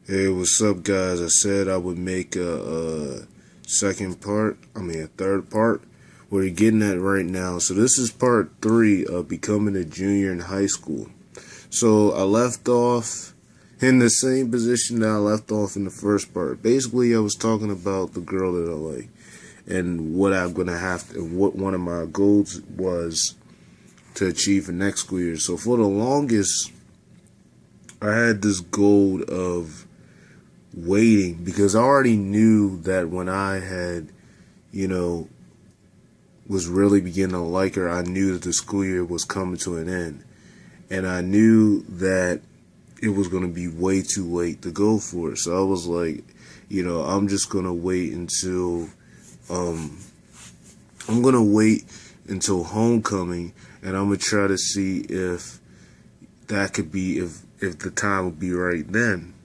Hey, what's up, guys? I said I would make a third part. Where you're getting at right now. So this is part 3 of becoming a junior in high school. So I left off in the same position that I left off in the first part. Basically, I was talking about the girl that I like and what I'm gonna have to, what one of my goals was to achieve for next school year. So for the longest, I had this goal of waiting because I already knew that when I had, you know, was really beginning to like her, I knew that the school year was coming to an end. And I knew that it was going to be way too late to go for it. So I was like, I'm just going to wait until, I'm going to wait until homecoming, and I'm going to try to see if that could be, if the time would be right then.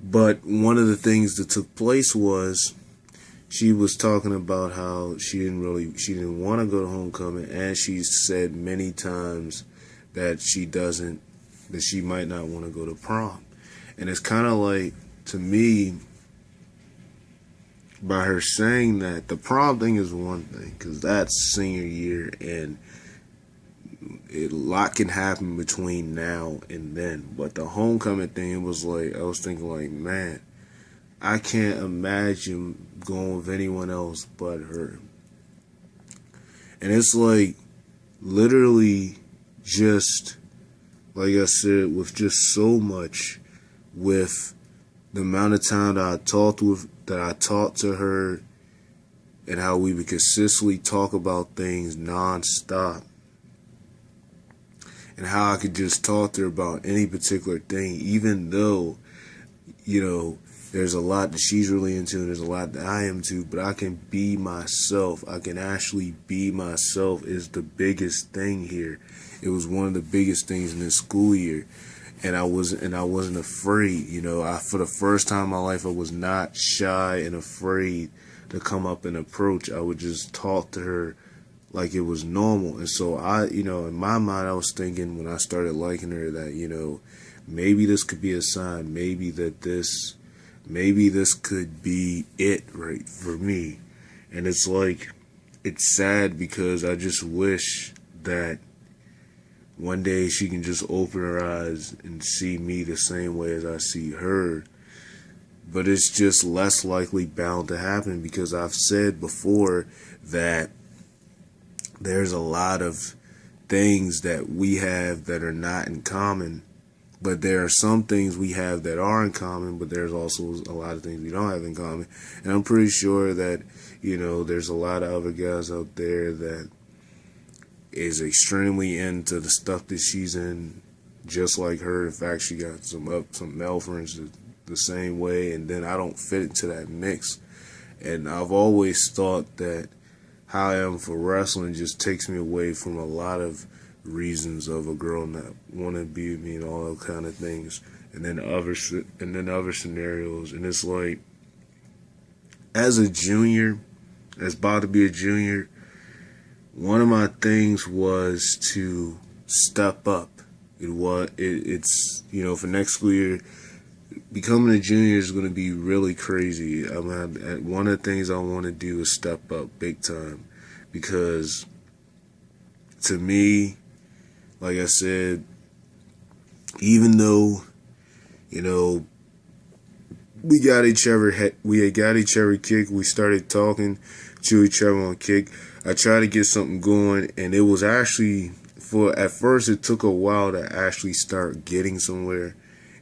But one of the things that took place was she was talking about how she didn't want to go to homecoming, and she said many times that that she might not want to go to prom. And it's kind of like, to me, by her saying that, the prom thing is one thing, because that's senior year, and a lot can happen between now and then. But the homecoming thing was like, I was thinking like, man, I can't imagine going with anyone else but her. And it's like, literally, just like I said, with just so much, with the amount of time that I talked to her, and how we would consistently talk about things nonstop, and how I could just talk to her about any particular thing, even though, there's a lot that she's really into and there's a lot that I am too, but I can be myself. I can actually be myself is the biggest thing here. It was one of the biggest things in this school year. And I wasn't afraid, for the first time in my life, I was not shy and afraid to come up and approach. I would just talk to her like it was normal. And so in my mind, I was thinking when I started liking her that, maybe this could be a sign, maybe this could be it right for me. And it's like, it's sad because I just wish that one day she can just open her eyes and see me the same way as I see her. But it's just less likely bound to happen because I've said before that there's a lot of things that we have that are not in common. But there are some things we have that are in common, but there's also a lot of things we don't have in common. And I'm pretty sure that, there's a lot of other guys out there that is extremely into the stuff that she's in, just like her. In fact, she got some male friends the same way, and then I don't fit into that mix. And I've always thought that how I am for wrestling just takes me away from a lot of reasons of a girl not want to be with me and all those kind of things, and then other scenarios. And it's like, as about to be a junior, one of my things was to step up. It's for next school year, becoming a junior is going to be really crazy. One of the things I want to do is step up big time, because to me, like I said, even though, we got each other kick, we started talking to each other on kick. I tried to get something going, and it was actually, at first it took a while to actually start getting somewhere.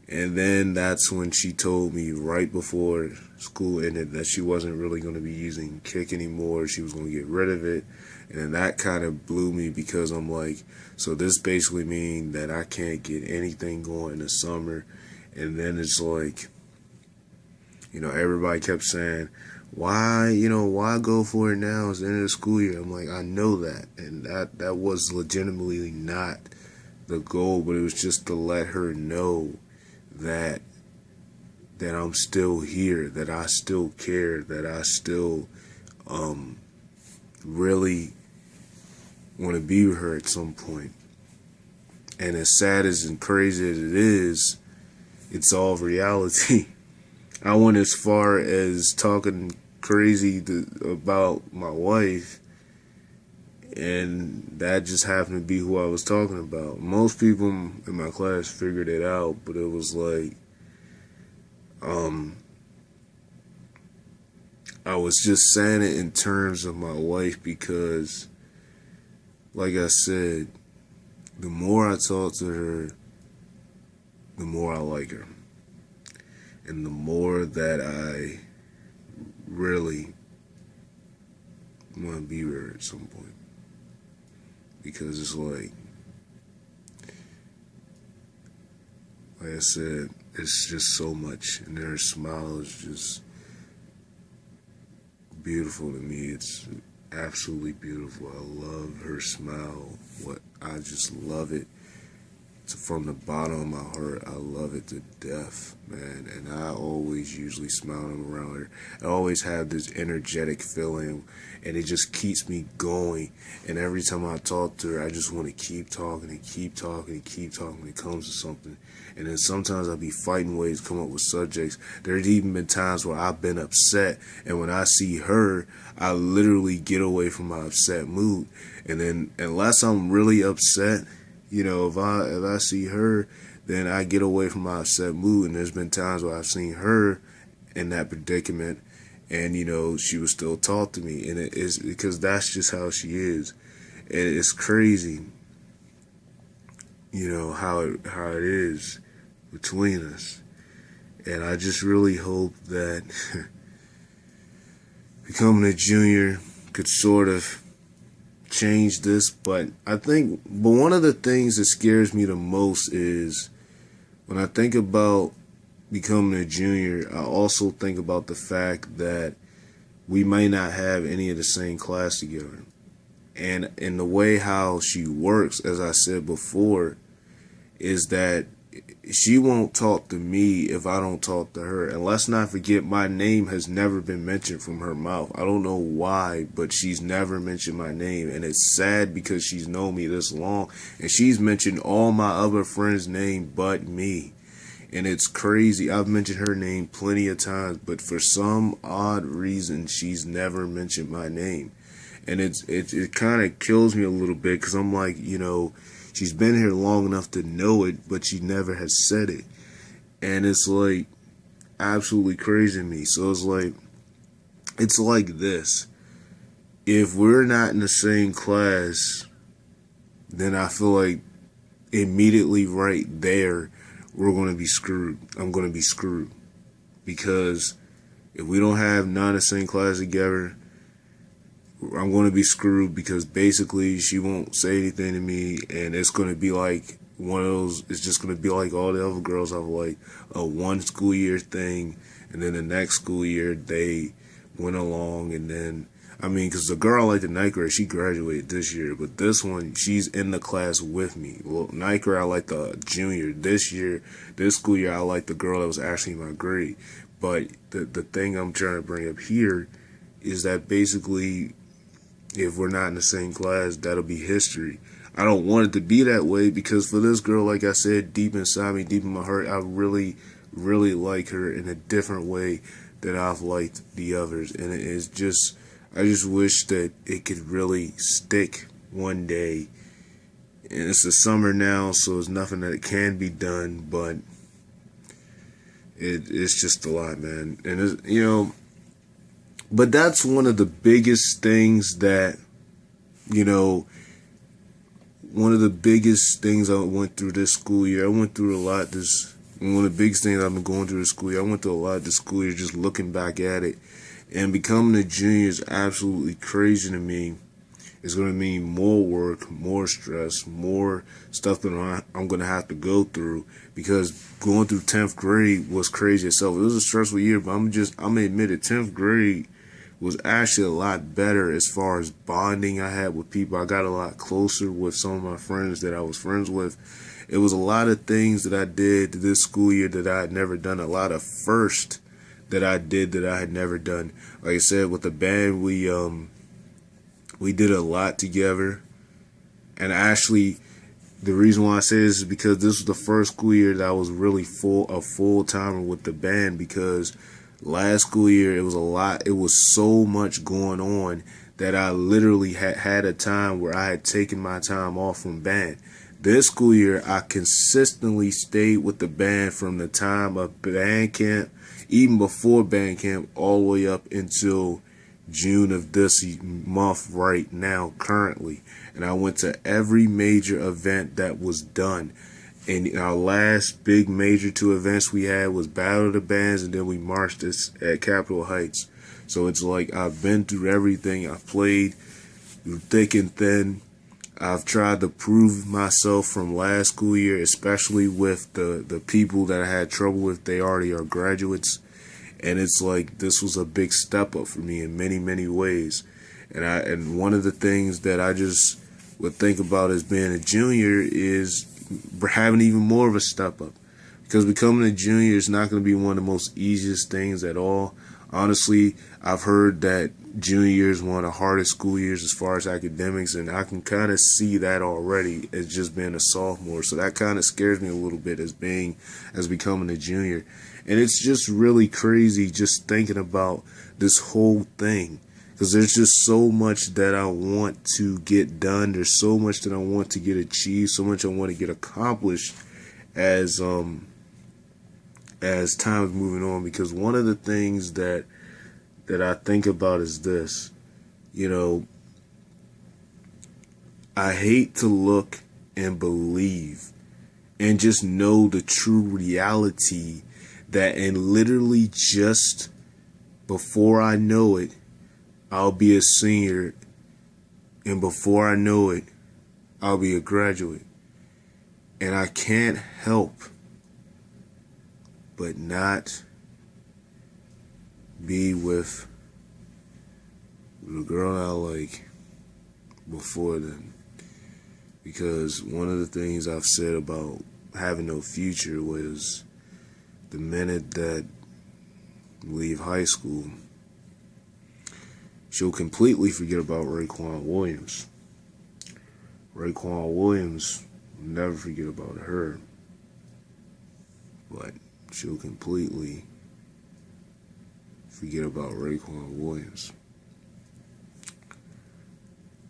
And then that's when she told me right before school ended that she wasn't really going to be using kick anymore. She was going to get rid of it. And then that kind of blew me, because I'm like, so this basically means that I can't get anything going in the summer. And then it's like, everybody kept saying, why go for it now? It's the end of the school year. I'm like, I know that. And that was legitimately not the goal, but it was just to let her know that I'm still here, that I still care, that I still really want to be with her at some point. And as sad as and crazy as it is it's all reality. I went as far as talking crazy about my wife, and that just happened to be who I was talking about. Most people in my class figured it out, but it was like, I was just saying it in terms of my wife because, like I said, the more I talk to her, the more I like her. And the more that I really want to be with her at some point. Because it's like I said, it's just so much. And her smile is just beautiful to me. It's absolutely beautiful. I love her smile. I just love it. From the bottom of my heart, I love it to death, man. And I always usually smile when I'm around her. I always have this energetic feeling, and it just keeps me going. And every time I talk to her, I just want to keep talking and keep talking and keep talking when it comes to something. And then sometimes I'll be fighting ways to come up with subjects. There's even been times where I've been upset, and when I see her, I literally get away from my upset mood. And then unless I'm really upset, you know, if I see her, then I get away from my upset mood. And there's been times where I've seen her in that predicament, and, you know, she would still talk to me. And it is because that's just how she is. And it's crazy, you know, how it is between us. And I just really hope that becoming a junior could sort of change this. But one of the things that scares me the most is when I think about becoming a junior, I also think about the fact that we may not have any of the same class together. And in the way how she works, as I said before, is that she won't talk to me if I don't talk to her. And let's not forget, my name has never been mentioned from her mouth. I don't know why, but she's never mentioned my name. And it's sad because she's known me this long, and she's mentioned all my other friends' name but me. And it's crazy. I've mentioned her name plenty of times, but for some odd reason, she's never mentioned my name. And it kind of kills me a little bit, because I'm like, you know, she's been here long enough to know it, but she never has said it. And it's like absolutely crazy to me. So it's like this. If we're not in the same class, then I feel like immediately right there, we're going to be screwed. I'm going to be screwed. Because if we don't have none of the same class together, I'm going to be screwed, because basically she won't say anything to me, and it's going to be like one of those, it's just going to be like all the other girls have, like a one school year thing, and then the next school year they went along, and then, I mean, because the girl I like the ninth grade, she graduated this year, but this one, she's in the class with me. Well, ninth grade, I like the junior. This school year, I like the girl that was actually in my grade. But the thing I'm trying to bring up here is that basically, if we're not in the same class, that'll be history. I don't want it to be that way, because for this girl, like I said, deep inside me, deep in my heart, I really, really like her in a different way than I've liked the others. And it is just, I just wish that it could really stick one day. And it's the summer now, so there's nothing that can be done, but it's just a lot, man. And it's, you know, but that's one of the biggest things that, you know, one of the biggest things I went through this school year. I went through a lot one of the biggest things I've been going through this school year. I went through a lot this school year, just looking back at it. And becoming a junior is absolutely crazy to me. It's going to mean more work, more stress, more stuff that I'm going to have to go through, because going through 10th grade was crazy itself. It was a stressful year, but I'm going to admit it, 10th grade was actually a lot better as far as bonding I had with people. I got a lot closer with some of my friends that I was friends with. It was a lot of things that I did this school year that I had never done, a lot of firsts that I did that I had never done. Like I said, with the band, we did a lot together. And actually, The reason why I say this is because this was the first school year that I was really a full timer with the band, because last school year it was a lot. It was so much going on that I literally had a time where I had taken my time off from band. This school year I consistently stayed with the band from the time of band camp, even before band camp, all the way up until June of this month right now currently. And I went to every major event that was done. And our last big major two events we had was Battle of the Bands, and then we marched this at Capitol Heights. So it's like I've been through everything. I've played through thick and thin. I've tried to prove myself from last school year, especially with the people that I had trouble with. They already are graduates. And it's like this was a big step up for me in many, many ways. And one of the things that I just would think about as being a junior is having even more of a step up. Because becoming a junior is not going to be one of the most easiest things at all. Honestly, I've heard that junior year is one of the hardest school years as far as academics, and I can kind of see that already as just being a sophomore. So that kind of scares me a little bit as becoming a junior. And it's just really crazy just thinking about this whole thing, because there's just so much that I want to get done. There's so much that I want to get achieved, so much I want to get accomplished as time is moving on. Because one of the things that I think about is this, I hate to look and believe and just know the true reality that in literally just before I know it, I'll be a senior, and before I know it, I'll be a graduate. And I can't help but not be with the girl I like before then. Because one of the things I've said about having no future was the minute that we leave high school, she'll completely forget about Raekwon Williams. Raekwon Williams will never forget about her, but she'll completely forget about Raekwon Williams.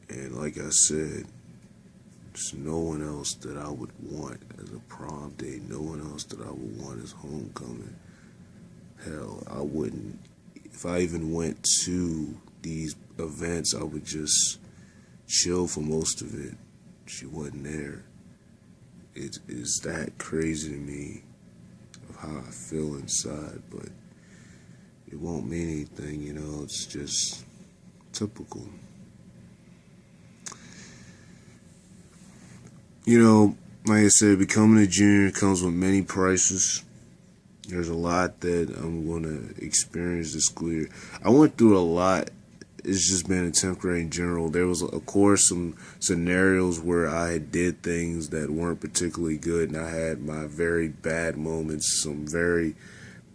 And like I said, there's no one else that I would want as a prom date, no one else that I would want as homecoming. Hell, I wouldn't, if I even went to these events, I would just chill for most of it. She wasn't there. It is that crazy to me of how I feel inside, but it won't mean anything, it's just typical. Like I said, becoming a junior comes with many prices. There's a lot that I'm going to experience this school year. I went through a lot. It's just been a 10th grade in general. There was, of course, some scenarios where I did things that weren't particularly good, and I had my very bad moments, some very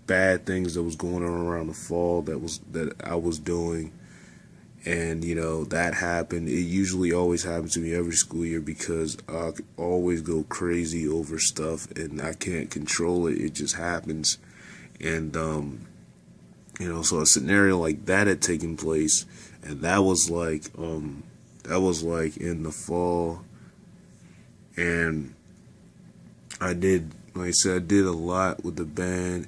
bad things that was going on around the fall that I was doing. And, that happened. It usually always happens to me every school year because I always go crazy over stuff and I can't control it. It just happens. And, so a scenario like that had taken place, and that was like in the fall. And I did, like I said, I did a lot with the band.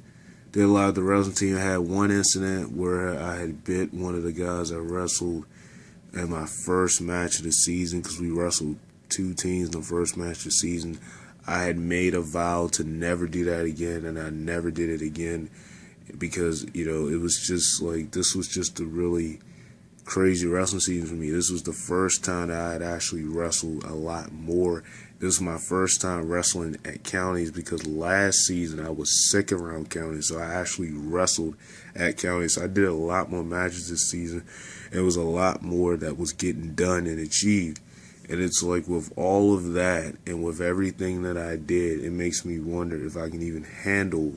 Did a lot of the wrestling team. I had one incident where I had bit one of the guys I wrestled in my first match of the season, because we wrestled two teams in the first match of the season. I had made a vow to never do that again, and I never did it again because, it was just like, this was just a really crazy wrestling season for me. This was the first time that I had actually wrestled a lot more. This was my first time wrestling at counties, because last season I was sick around counties, so I actually wrestled at counties. So I did a lot more matches this season. It was a lot more that was getting done and achieved. And it's like, with all of that and with everything that I did, it makes me wonder if I can even handle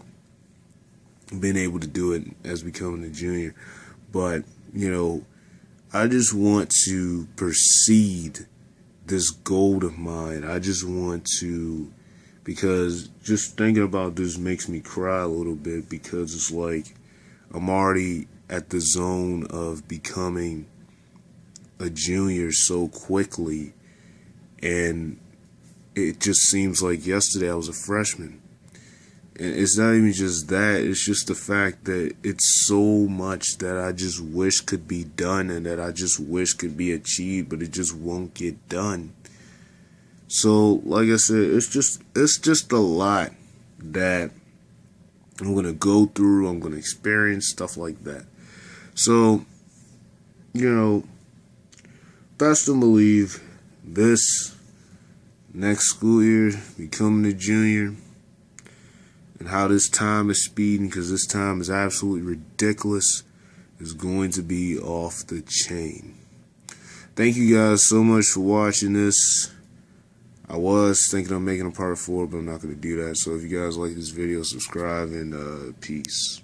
being able to do it as becoming a junior. But, I just want to proceed this goal of mine. I just want to, because just thinking about this makes me cry a little bit, because it's like I'm already at the zone of becoming a junior so quickly, and it just seems like yesterday I was a freshman. And it's not even just that, it's just the fact that it's so much that I just wish could be done and that I just wish could be achieved, but it just won't get done. So, like I said, it's just a lot that I'm going to go through, I'm going to experience, stuff like that. So, best to believe this next school year, becoming a junior, and how this time is speeding, because this time is absolutely ridiculous, is going to be off the chain. Thank you guys so much for watching this. I was thinking of making a part 4, but I'm not going to do that. So if you guys like this video, subscribe, and peace.